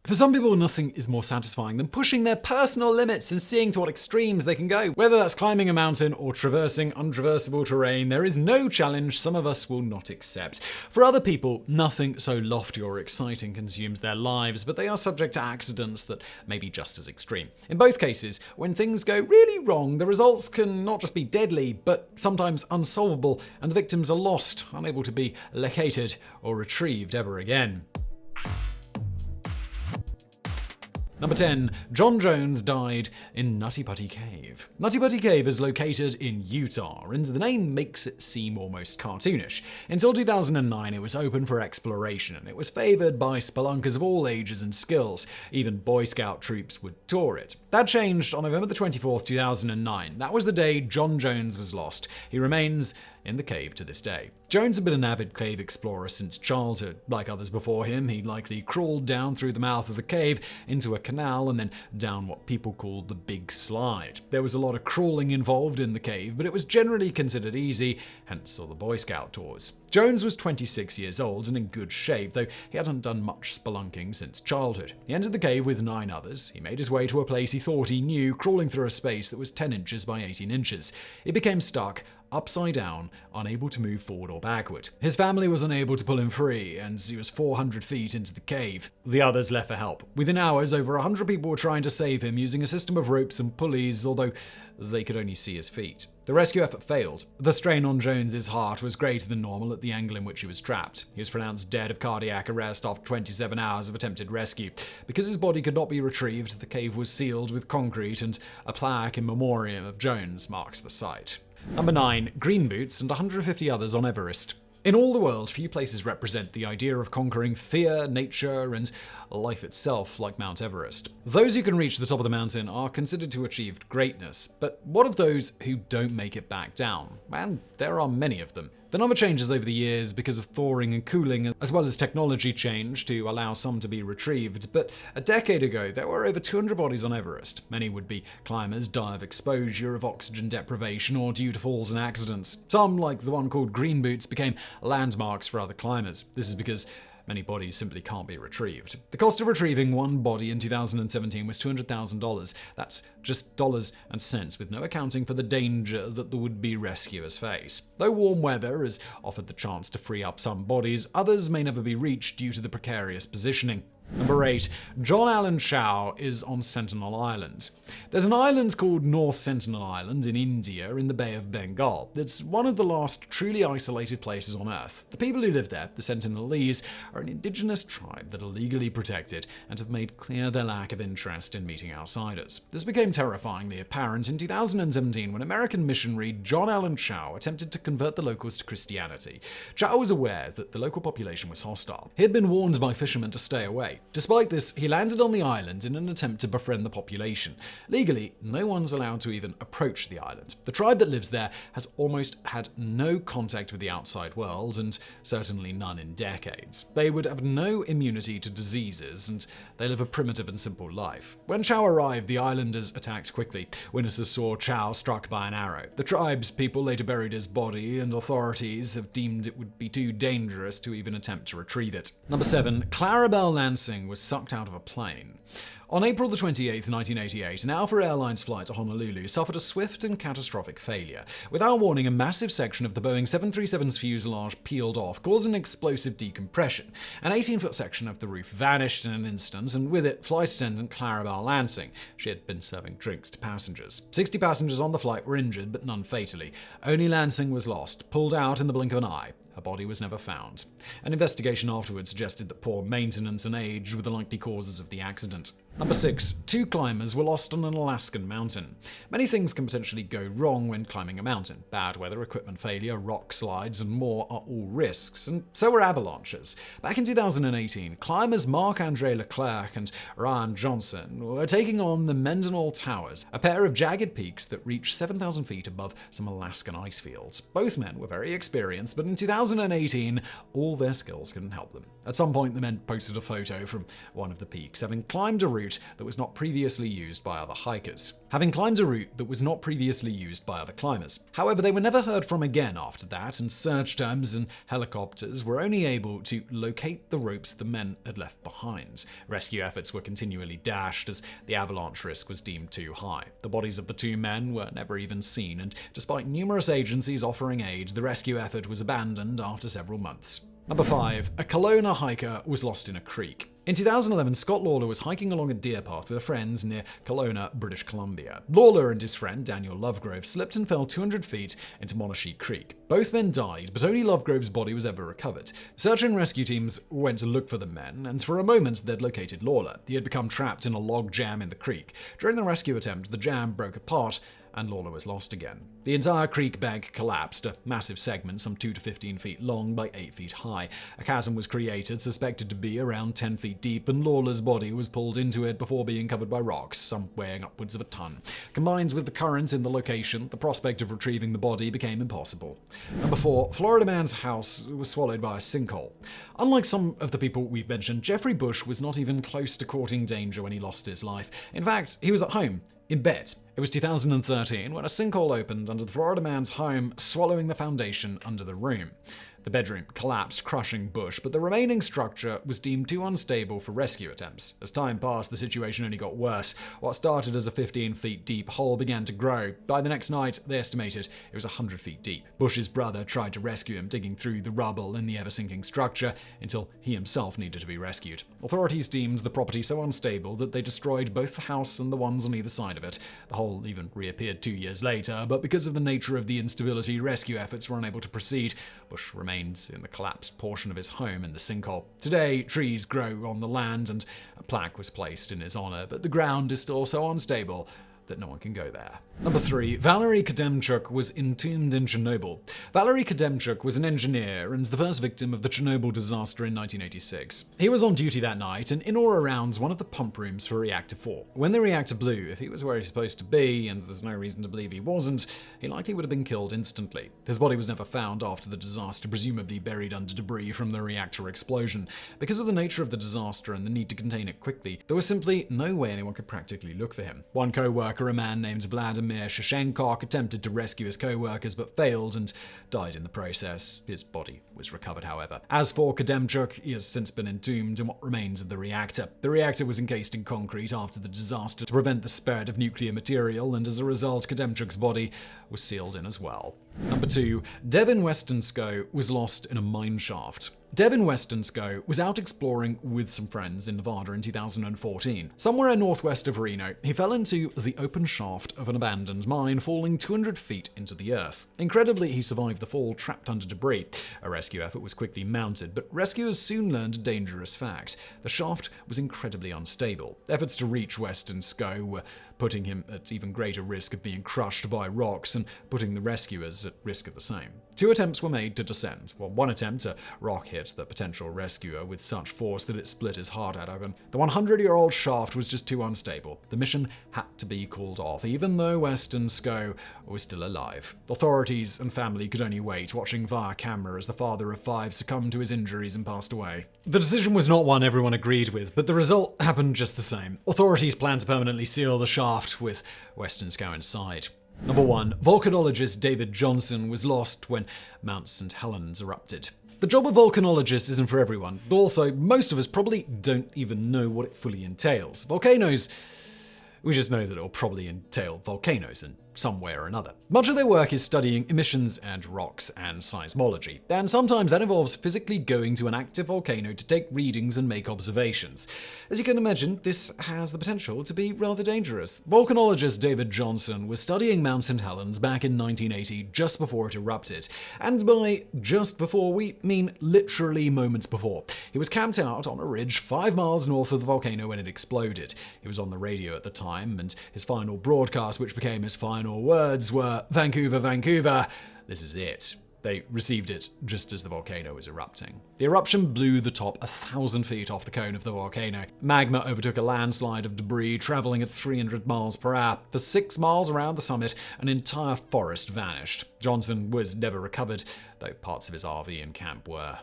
For some people, nothing is more satisfying than pushing their personal limits and seeing to what extremes they can go. Whether that's climbing a mountain or traversing untraversable terrain, there is no challenge some of us will not accept. For other people, nothing so lofty or exciting consumes their lives, but they are subject to accidents that may be just as extreme. In both cases, when things go really wrong, the results can not just be deadly, but sometimes unsolvable, and the victims are lost, unable to be located or retrieved ever again. Number 10. John Jones died in Nutty Putty Cave. Nutty Putty Cave is located in Utah, and the name makes it seem almost cartoonish. Until 2009, it was open for exploration, and it was favored by spelunkers of all ages and skills. Even Boy Scout troops would tour it. That changed on November 24, 2009. That was the day John Jones was lost. He remains in the cave to this day. Jones had been an avid cave explorer since childhood. Like others before him, he likely crawled down through the mouth of the cave into a canal and then down what people called the Big Slide. There was a lot of crawling involved in the cave, but it was generally considered easy, hence all the Boy Scout tours. Jones was 26 years old and in good shape, though he hadn't done much spelunking since childhood. He entered the cave with 9 others. He made his way to a place he thought he knew, crawling through a space that was 10 inches by 18 inches. He became stuck, upside down, unable to move forward or backward. His family was unable to pull him free, and he was 400 feet into the cave. The others left for help. Within hours, over 100 people were trying to save him using a system of ropes and pulleys, although they could only see his feet. The rescue effort failed. The strain on Jones's heart was greater than normal at the angle in which he was trapped. He was pronounced dead of cardiac arrest after 27 hours of attempted rescue. Because his body could not be retrieved, the cave was sealed with concrete, and a plaque in memoriam of Jones marks the site. Number 9. Green Boots and 150 others on Everest. In all the world, few places represent the idea of conquering fear, nature, and life itself like Mount Everest. Those who can reach the top of the mountain are considered to achieve greatness, but what of those who don't make it back down? And there are many of them. The number changes over the years because of thawing and cooling, as well as technology change to allow some to be retrieved, but a decade ago there were over 200 bodies on Everest. Many would-be climbers die of exposure, of oxygen deprivation, or due to falls and accidents. Some, like the one called Green Boots, became landmarks for other climbers. This is because many bodies simply can't be retrieved. The cost of retrieving one body in 2017 was $200,000. That's just dollars and cents, with no accounting for the danger that the would-be rescuers face. Though warm weather has offered the chance to free up some bodies, others may never be reached due to the precarious positioning. Number 8. John Allen Chau is on Sentinel Island. There's an island called North Sentinel Island in India in the Bay of Bengal. It's one of the last truly isolated places on Earth. The people who live there, the Sentinelese, are an indigenous tribe that are legally protected and have made clear their lack of interest in meeting outsiders. This became terrifyingly apparent in 2017 when American missionary John Allen Chau attempted to convert the locals to Christianity. Chau was aware that the local population was hostile. He had been warned by fishermen to stay away. Despite this, he landed on the island in an attempt to befriend the population. Legally, no one's allowed to even approach the island. The tribe that lives there has almost had no contact with the outside world, and certainly none in decades. They would have no immunity to diseases, and they live a primitive and simple life. When Chau arrived, the islanders attacked quickly. Witnesses saw Chau struck by an arrow. The tribe's people later buried his body, and authorities have deemed it would be too dangerous to even attempt to retrieve it. Number 7. Clarabelle Lansing was sucked out of a plane. On April 28, 1988, an Alpha Airlines flight to Honolulu suffered a swift and catastrophic failure. Without warning, a massive section of the Boeing 737's fuselage peeled off, causing explosive decompression. An 18-foot section of the roof vanished in an instant, and with it, flight attendant Clarabelle Lansing. She had been serving drinks to passengers. 60 passengers on the flight were injured, but none fatally. Only Lansing was lost, pulled out in the blink of an eye. Her body was never found. An investigation afterwards suggested that poor maintenance and age were the likely causes of the accident. Number 6. 2 climbers were lost on an Alaskan mountain. Many things can potentially go wrong when climbing a mountain. Bad weather, equipment failure, rock slides, and more are all risks, and so are avalanches. Back in 2018, climbers Marc-Andre Leclerc and Ryan Johnston were taking on the Mendenhall Towers, a pair of jagged peaks that reach 7,000 feet above some Alaskan ice fields. Both men were very experienced, but in 2018, all their skills couldn't help them. At some point, the men posted a photo from one of the peaks, having climbed a route route that was not previously used by other hikers. However, they were never heard from again after that, and search teams and helicopters were only able to locate the ropes the men had left behind. Rescue efforts were continually dashed as the avalanche risk was deemed too high. The bodies of the two men were never even seen, and despite numerous agencies offering aid, the rescue effort was abandoned after several months. Number 5. A Kelowna hiker was lost in a creek. In 2011, Scott Lawler was hiking along a deer path with friends near Kelowna, British Columbia. Lawler and his friend, Daniel Lovegrove, slipped and fell 200 feet into Monashee Creek. Both men died, but only Lovegrove's body was ever recovered. Search and rescue teams went to look for the men, and for a moment they'd located Lawler. He had become trapped in a log jam in the creek. During the rescue attempt, the jam broke apart, and Lawler was lost again. The entire creek bank collapsed, a massive segment some 2 to 15 feet long by 8 feet high. A chasm was created, suspected to be around 10 feet deep, and Lawler's body was pulled into it before being covered by rocks, some weighing upwards of a ton. Combined with the current in the location, the prospect of retrieving the body became impossible. Number 4. Florida man's house was swallowed by a sinkhole. Unlike some of the people we've mentioned, Jeffrey Bush was not even close to courting danger when he lost his life. In fact, he was at home, in bed. It was 2013 when a sinkhole opened under the Florida man's home, swallowing the foundation under the room. The bedroom collapsed, crushing Bush, but the remaining structure was deemed too unstable for rescue attempts. As time passed, the situation only got worse. What started as a 15 feet deep hole began to grow. By the next night, they estimated it was 100 feet deep. Bush's brother tried to rescue him, digging through the rubble in the ever-sinking structure until he himself needed to be rescued. Authorities deemed the property so unstable that they destroyed both the house and the ones on either side of it. The hole even reappeared 2 years later, but because of the nature of the instability, rescue efforts were unable to proceed. Bush remained in the collapsed portion of his home in the sinkhole. Today, trees grow on the land and a plaque was placed in his honor, but the ground is still so unstable that no one can go there. Number 3. Valery Khodemchuk was entombed in Chernobyl. Valery Khodemchuk was an engineer and the first victim of the Chernobyl disaster in 1986. He was on duty that night and in or around one of the pump rooms for Reactor 4. When the reactor blew, if he was where he's supposed to be, and there's no reason to believe he wasn't, he likely would have been killed instantly. His body was never found after the disaster, presumably buried under debris from the reactor explosion. Because of the nature of the disaster and the need to contain it quickly, there was simply no way anyone could practically look for him. One co-worker, a man named Vladimir Shashenkov, attempted to rescue his co-workers but failed and died in the process. His body was recovered, however. As for Khodemchuk, he has since been entombed in what remains of the reactor. The reactor was encased in concrete after the disaster to prevent the spread of nuclear material, and as a result, Khodemchuk's body was sealed in as well. Number 2. Devin Westenskow was lost in a mine shaft. Devin Westenskow was out exploring with some friends in Nevada in 2014. Somewhere northwest of Reno, he fell into the open shaft of an abandoned mine, falling 200 feet into the earth. Incredibly, he survived the fall, trapped under debris. A rescue effort was quickly mounted, but rescuers soon learned a dangerous fact. The shaft was incredibly unstable. Efforts to reach Westenskow were putting him at even greater risk of being crushed by rocks and putting the rescuers at risk of the same. 2 attempts were made to descend. One attempt, a rock hit the potential rescuer with such force that it split his heart out open. The 100-year-old shaft was just too unstable. The mission had to be called off, even though Westenskow was still alive. Authorities and family could only wait, watching via camera as the father of 5 succumbed to his injuries and passed away. The decision was not one everyone agreed with, but the result happened just the same. Authorities planned to permanently seal the shaft with Westenskow inside. Number 1. Volcanologist David Johnston was lost when Mount St. Helens erupted. The job of volcanologist isn't for everyone. Also, most of us probably don't even know what it fully entails. Volcanoes, we just know that it'll probably entail volcanoes in some way or another. Much of their work is studying emissions and rocks and seismology, and sometimes that involves physically going to an active volcano to take readings and make observations. As you can imagine, this has the potential to be rather dangerous. Volcanologist David Johnston was studying Mount St. Helens back in 1980, just before it erupted. And by just before, we mean literally moments before. He was camped out on a ridge 5 miles north of the volcano when it exploded. He was on the radio at the time, and his final broadcast, which became his final words, were, "Vancouver, Vancouver, this is it." They received it just as the volcano was erupting. The eruption blew the top 1,000 feet off the cone of the volcano. Magma overtook a landslide of debris, traveling at 300 miles per hour. For 6 miles around the summit, an entire forest vanished. Johnston was never recovered, though parts of his RV and camp were.